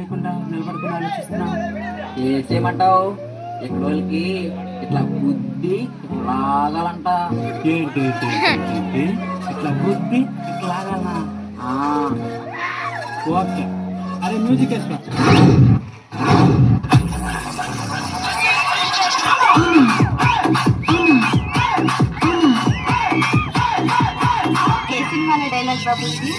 చేయకుండా నిలబడుకుని ఆలోచిస్తున్నా. ఏం చేయమంటావు? ఇక్కడ వాళ్ళకి ఇట్లా బుద్ధి లాగాలంట. ఏంటి ఇట్లా బుద్ధి ఇట్లా లాగాలనా? ఓకే, అరే మ్యూజిక్ వేసుకో. సినిమాలో డైలాగ్ బాబు ఇది.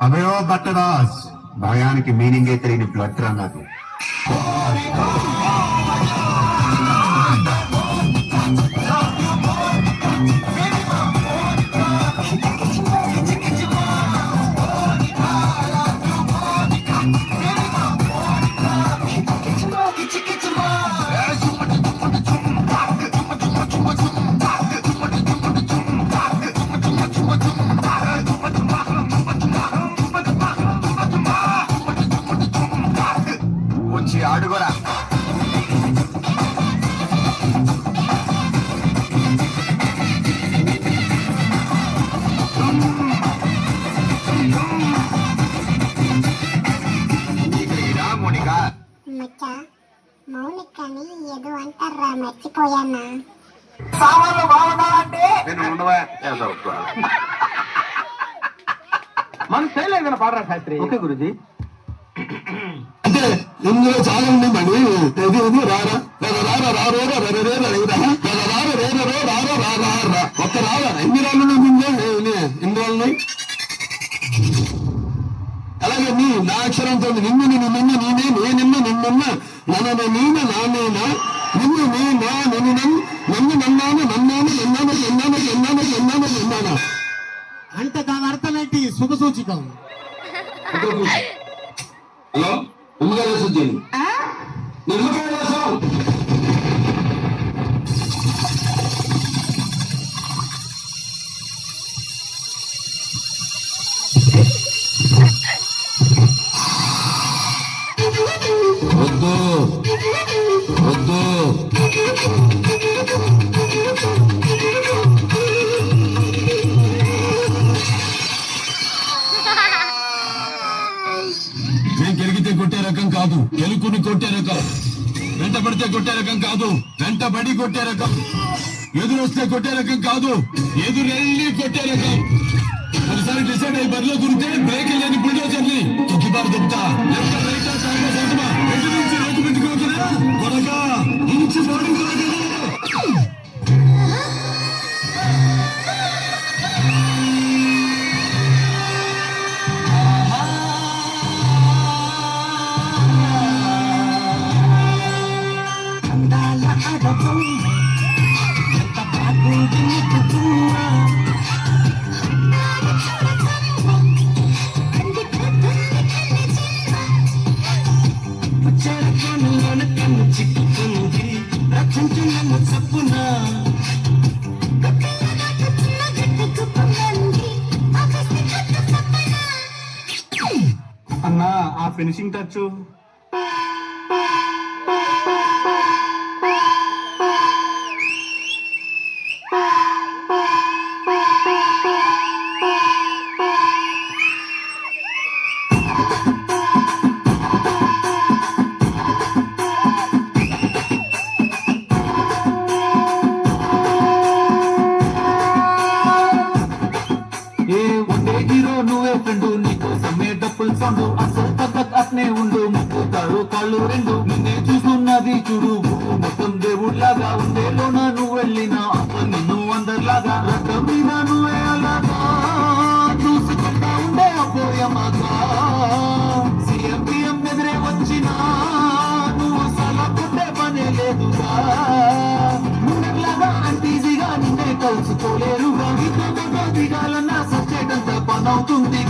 అభయో భట్టదాస్, భయానికి మీనింగే తెలియని బ్లడ్ రా నాకు. వచ్చి ఆడుకోరా. మౌనికని ఏదో అంటారా, మర్చిపోయానా? సామాన్లు బాగుండాలంటే మన స్టైల్ ఏదైనా పాడరా శాస్త్రి. ఓకే గురుజీ. అంటే ఇందులో చాలా ఉంది మళ్ళీ. ఇది రారా రారా రారో రే రారో రారా ఒక్క రారా. ఎన్ని రాళ్ళు ఎన్ని రాళ్ళు? అలాగే నీ నా అక్షరంతో నిన్ను నిన్ను నిన్ను నేనే నేనిన్న నిన్నున్న నన్ను నేను నానేనా నిన్ను నేనా నన్ను నన్ను నన్నాను నన్నాను నన్నాను నన్నాను నన్నాను నన్నాను నన్నానా అంటే దాని అర్థం ఏంటి? శుభ సూచికం. హలో నిమ్మకాయ వేసి నిమ్మకాయ వేసాం. వద్దు వద్దు. నేను గెలిగితే కొట్టే రకం కాదు, గెలుకుని కొట్టే రకం. వెంట పడితే కొట్టే రకం కాదు, వెంటబడి కొట్టే రకం. ఎదురొస్తే కొట్టే రకం కాదు, ఎదురెళ్ళి కొట్టే రకం. ఒకసారి డిసైడ్ అయ్యి బరిలో దొరికితే బ్రేక్ లేని బుల్డోజర్ని తొక్కిబారు దుబ్బా ఎటు నుంచి రోడ్డు పెట్టుకోవచ్చునా కొనగా నుంచి పోవడం అన్నా ఆ ఫినిషింగ్ టచ్. సౌండ్ అసలు తగ్గ అట్నే ఉండు ముక్కుతాడు కళ్ళు రెండు నిన్నే చూస్తున్నది చూడు మొత్తం దేవుడిలాగా ఉండేలోన నువ్వు వెళ్ళినా అసలు నిన్ను అందరిలాగా రథం మీద నువ్వే అలాగా చూసుకుంటా ఉండే అపోయమాగా సీఎం ఎదురే వచ్చినా ఆన్ అవుతుంది